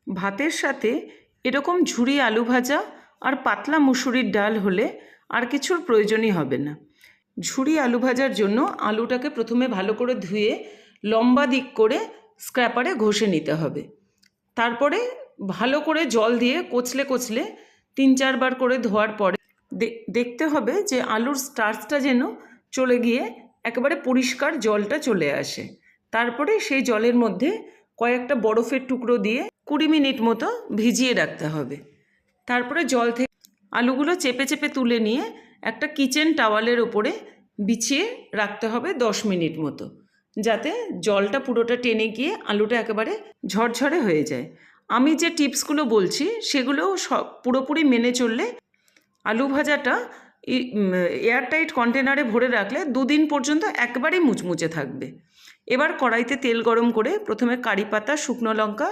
ভাতের সাথে এরকম ঝুরি আলু ভাজা আর পাতলা মুসুরির ডাল হলে আর কিছুর প্রয়োজনই হবে না। ঝুরি আলু ভাজার জন্য আলুটাকে প্রথমে ভালো করে ধুয়ে লম্বা দিক করে স্ক্র্যাপারে ঘষে নিতে হবে। তারপরে ভালো করে জল দিয়ে কচলে কচলে 3-4 বার করে ধোয়ার পরে দেখতে হবে যে আলুর স্টার্চটা যেন চলে গিয়ে একেবারে পরিষ্কার জলটা চলে আসে। তারপরে সেই জলের মধ্যে কয়েকটা বরফের টুকরো দিয়ে 20 মিনিট মতো ভিজিয়ে রাখতে হবে। তারপরে জল থেকে আলুগুলো চেপে চেপে তুলে নিয়ে একটা কিচেন টাওয়ালের ওপরে বিছিয়ে রাখতে হবে 10 মিনিট মতো, যাতে জলটা পুরোটা টেনে গিয়ে আলুটা একেবারে ঝরঝরে হয়ে যায়। আমি যে টিপসগুলো বলছি সেগুলোও সব পুরোপুরি মেনে চললে আলু ভাজাটা এয়ারটাইট কন্টেনারে ভরে রাখলে 2 দিন পর্যন্ত একবারেই মুচমুচে থাকবে। এবার কড়াইতে তেল গরম করে প্রথমে কারি পাতা, শুকনো লঙ্কা